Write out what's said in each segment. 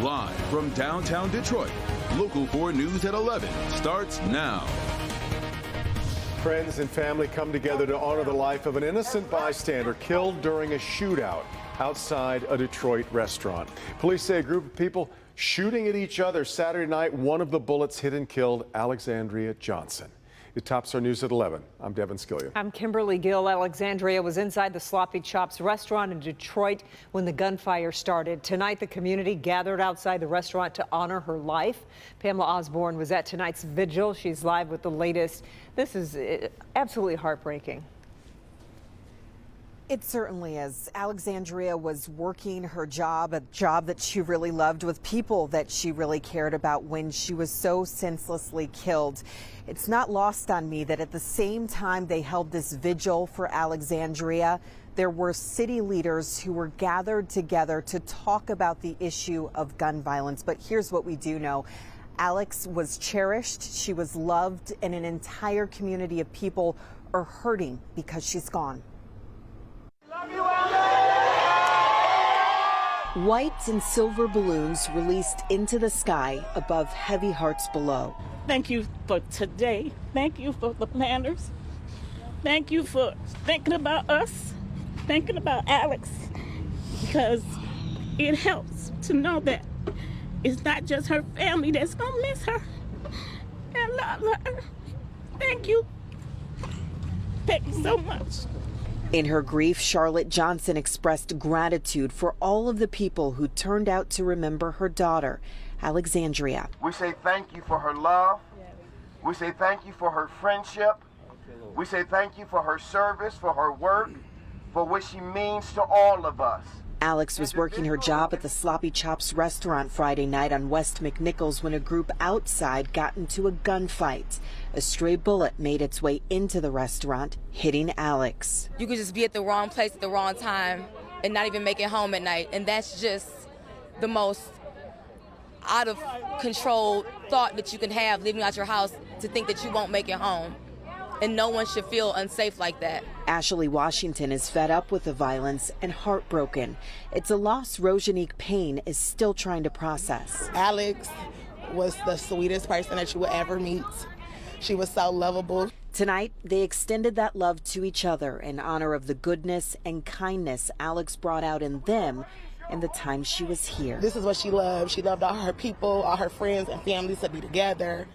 Live from downtown Detroit, Local 4 News at 11 starts now. Friends and family come together to honor the life of an innocent bystander killed during a shootout outside a Detroit restaurant. Police say a group of people shooting at each other Saturday night. One of the bullets hit and killed Alexandria Johnson. It tops our news at 11. I'm Devin Skillion. I'm Kimberly Gill. Alexandria was inside the Sloppy Chops restaurant in Detroit when the gunfire started. Tonight, the community gathered outside the restaurant to honor her life. Pamela Osborne was at tonight's vigil. She's live with the latest. This is absolutely heartbreaking. It certainly is. Alexandria was working her job, a job that she really loved, with people that she really cared about, when she was so senselessly killed. It's not lost on me that at the same time they held this vigil for Alexandria, there were city leaders who were gathered together to talk about the issue of gun violence. But here's what we do know. Alex was cherished, she was loved, and an entire community of people are hurting because she's gone. White and silver balloons released into the sky above heavy hearts below. Thank you for today. Thank you for the planners. Thank you for thinking about us, thinking about Alex, because it helps to know that it's not just her family that's gonna miss her and love her. Thank you. Thank you so much. In her grief, Charlotte Johnson expressed gratitude for all of the people who turned out to remember her daughter, Alexandria. We say thank you for her love. We say thank you for her friendship. We say thank you for her service, for her work, for what she means to all of us. Alex was working her job at the Sloppy Chops restaurant Friday night on West McNichols when a group outside got into a gunfight. A stray bullet made its way into the restaurant, hitting Alex. You could just be at the wrong place at the wrong time and not even make it home at night. And that's just the most out of control thought that you can have, leaving out your house to think that you won't make it home. And no one should feel unsafe like that. Ashley Washington is fed up with the violence and heartbroken. It's a loss Rojanique Payne is still trying to process. Alex was the sweetest person that you would ever meet. She was so lovable. Tonight, they extended that love to each other in honor of the goodness and kindness Alex brought out in them in the time she was here. This is what she loved. She loved all her people, all her friends and families to be together.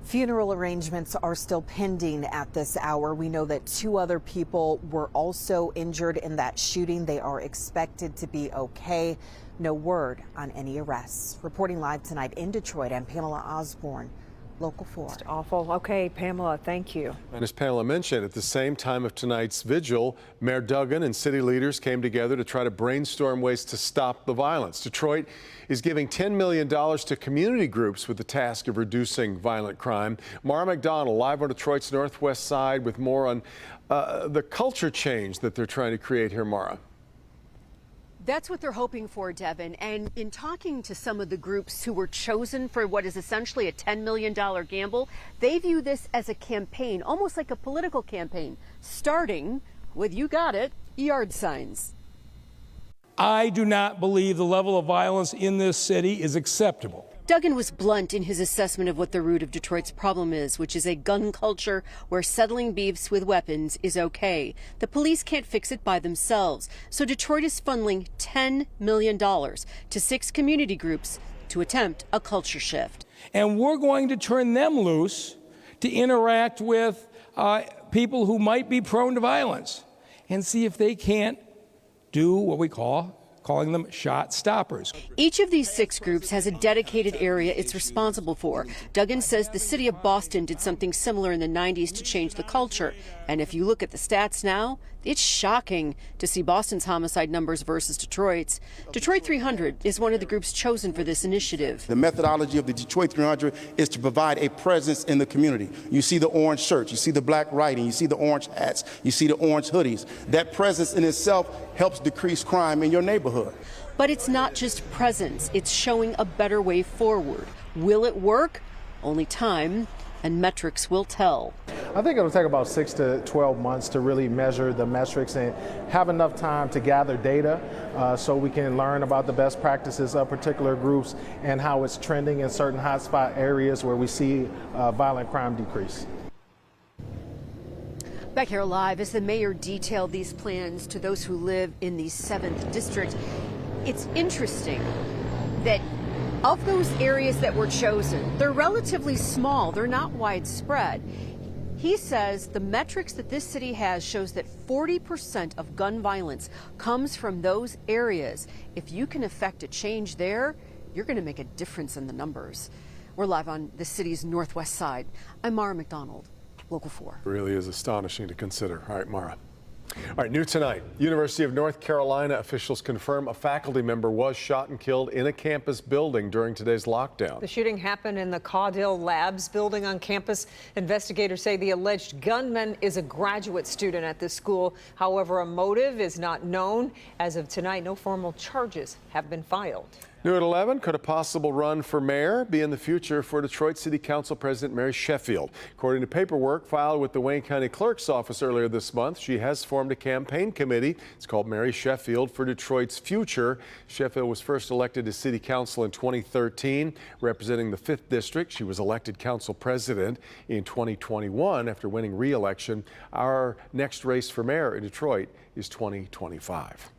Funeral arrangements are still pending at this hour. We know that 2 other people were also injured in that shooting. They are expected to be okay. No word on any arrests. Reporting live tonight in Detroit, I'm Pamela Osborne, Local 4. It's awful. Okay, Pamela, thank you. And as Pamela mentioned, at the same time of tonight's vigil, Mayor Duggan and city leaders came together to try to brainstorm ways to stop the violence. Detroit is giving $10 million to community groups with the task of reducing violent crime. Mara McDonald live on Detroit's northwest side with more on the culture change that they're trying to create here. Mara. That's what they're hoping for, Devin. And in talking to some of the groups who were chosen for what is essentially a $10 million gamble, they view this as a campaign, almost like a political campaign, starting with, you got it, yard signs. I do not believe the level of violence in this city is acceptable. Duggan was blunt in his assessment of what the root of Detroit's problem is, which is a gun culture where settling beefs with weapons is okay. The police can't fix it by themselves. So Detroit is funneling $10 million to 6 community groups to attempt a culture shift. And we're going to turn them loose to interact with people who might be prone to violence and see if they can't do what we calling them shot stoppers. Each of these 6 groups has a dedicated area it's responsible for. Duggan says the city of Boston did something similar in the 90s to change the culture. And if you look at the stats now, it's shocking to see Boston's homicide numbers versus Detroit's. Detroit 300 is one of the groups chosen for this initiative. The methodology of the Detroit 300 is to provide a presence in the community. You see the orange shirts, you see the black writing, you see the orange hats, you see the orange hoodies. That presence in itself helps decrease crime in your neighborhood. But it's not just presence, it's showing a better way forward. Will it work? Only time and metrics will tell. I think it'll take about 6 to 12 months to really measure the metrics and have enough time to gather data so we can learn about the best practices of particular groups and how it's trending in certain hotspot areas where we see violent crime decrease. Back here live as the mayor detailed these plans to those who live in the 7th district. It's interesting that of those areas that were chosen, they're relatively small, they're not widespread. He says the metrics that this city has shows that 40% of gun violence comes from those areas. If you can effect a change there, you're going to make a difference in the numbers. We're live on the city's northwest side. I'm Mara McDonald, Local 4. It really is astonishing to consider. All right, Mara. All right, new tonight, University of North Carolina officials confirm a faculty member was shot and killed in a campus building during today's lockdown. The shooting happened in the Caudill Labs building on campus. Investigators say the alleged gunman is a graduate student at this school. However, a motive is not known. As of tonight, no formal charges have been filed. New at 11, could a possible run for mayor be in the future for Detroit City Council President Mary Sheffield? According to paperwork filed with the Wayne County Clerk's office earlier this month, she has formed a campaign committee. It's called Mary Sheffield for Detroit's Future. Sheffield was first elected to City Council in 2013, representing the 5th District. She was elected council president in 2021 after winning re-election. Our next race for mayor in Detroit is 2025.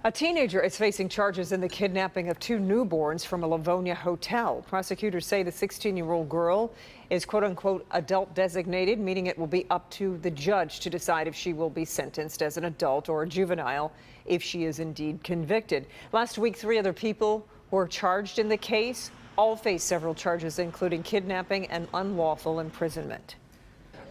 A teenager is facing charges in the kidnapping of 2 newborns from a Livonia hotel. Prosecutors say the 16-year-old girl is quote-unquote adult designated, meaning it will be up to the judge to decide if she will be sentenced as an adult or a juvenile if she is indeed convicted. Last week, 3 other people were charged in the case. All face several charges, including kidnapping and unlawful imprisonment.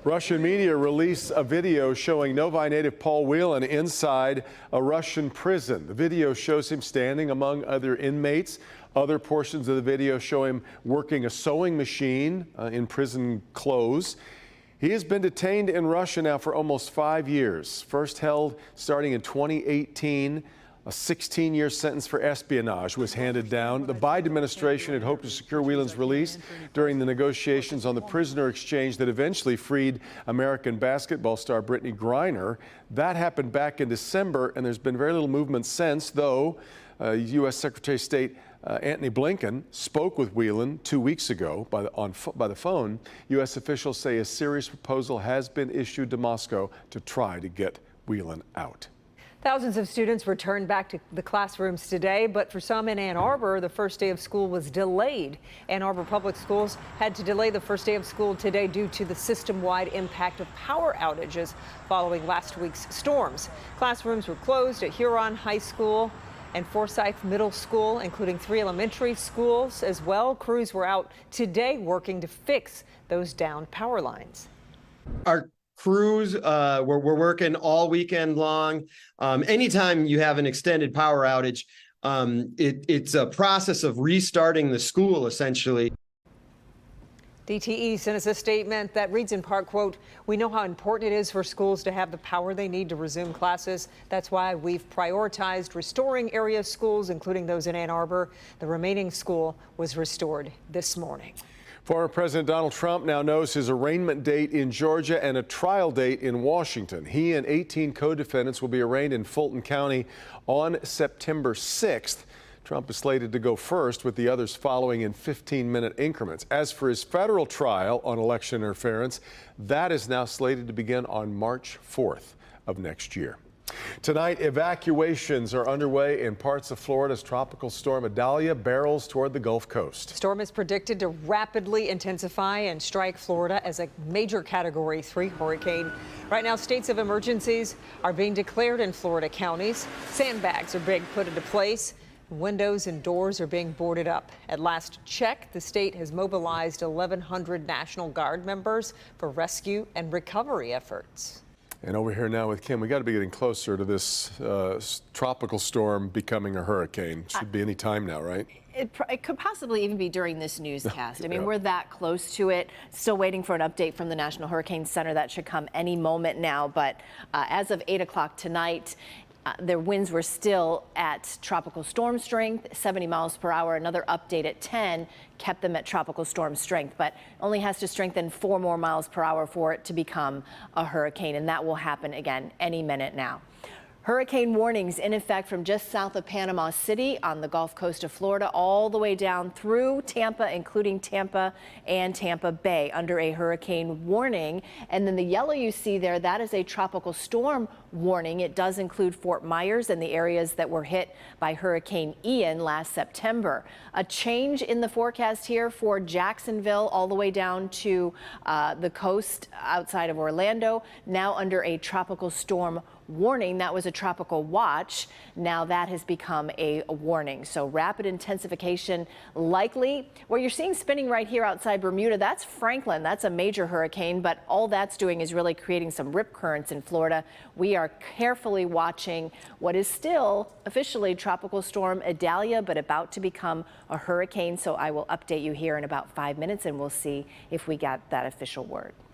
Russian media released a video showing Novi native Paul Whelan inside a Russian prison. The video shows him standing among other inmates. Other portions of the video show him working a sewing machine in prison clothes. He has been detained in Russia now for almost 5 years. First held starting in 2018. A 16-year sentence for espionage was handed down. The Biden administration had hoped to secure Whelan's release during the negotiations on the prisoner exchange that eventually freed American basketball star Brittany Griner. That happened back in December, and there's been very little movement since, though U.S. Secretary of State Antony Blinken spoke with Whelan 2 weeks ago by the phone. U.S. officials say a serious proposal has been issued to Moscow to try to get Whelan out. Thousands of students returned back to the classrooms today, but for some in Ann Arbor, the first day of school was delayed. Ann Arbor Public Schools had to delay the first day of school today due to the system-wide impact of power outages following last week's storms. Classrooms were closed at Huron High School and Forsyth Middle School, including 3 elementary schools as well. Crews were out today working to fix those downed power lines. Our crews we're working all weekend long. Anytime you have an extended power outage, it's a process of restarting the school, essentially. DTE sent us a statement that reads in part, quote, "We know how important it is for schools to have the power they need to resume classes. That's why we've prioritized restoring area schools, including those in Ann Arbor. The remaining school was restored this morning." Former President Donald Trump now knows his arraignment date in Georgia and a trial date in Washington. He and 18 co-defendants will be arraigned in Fulton County on September 6th. Trump is slated to go first, with the others following in 15-minute increments. As for his federal trial on election interference, that is now slated to begin on March 4th of next year. Tonight, evacuations are underway in parts of Florida's tropical storm Adalia barrels toward the Gulf Coast. The storm is predicted to rapidly intensify and strike Florida as a major Category 3 hurricane. Right now, states of emergencies are being declared in Florida counties. Sandbags are being put into place. Windows and doors are being boarded up. At last check, the state has mobilized 1,100 National Guard members for rescue and recovery efforts. And over here now with Kim, we got to be getting closer to this tropical storm becoming a hurricane. Should be any time now, right? It could possibly even be during this newscast. I mean, we're that close to it. Still waiting for an update from the National Hurricane Center. That should come any moment now. But as of 8 o'clock tonight, Their winds were still at tropical storm strength, 70 miles per hour. Another update at 10 kept them at tropical storm strength, but only has to strengthen 4 more miles per hour for it to become a hurricane, and that will happen again any minute now. Hurricane warnings in effect from just south of Panama City on the Gulf Coast of Florida all the way down through Tampa, including Tampa and Tampa Bay under a hurricane warning. And then the yellow you see there, that is a tropical storm warning. It does include Fort Myers and the areas that were hit by Hurricane Ian last September. A change in the forecast here for Jacksonville all the way down to the coast outside of Orlando, now under a tropical storm warning. That was a tropical watch. Now that has become a warning. So rapid intensification likely. What you're seeing spinning right here outside Bermuda, that's Franklin. That's a major hurricane, but all that's doing is really creating some rip currents in Florida. We are carefully watching what is still officially Tropical Storm Adalia, but about to become a hurricane. So I will update you here in about 5 minutes and we'll see if we got that official word.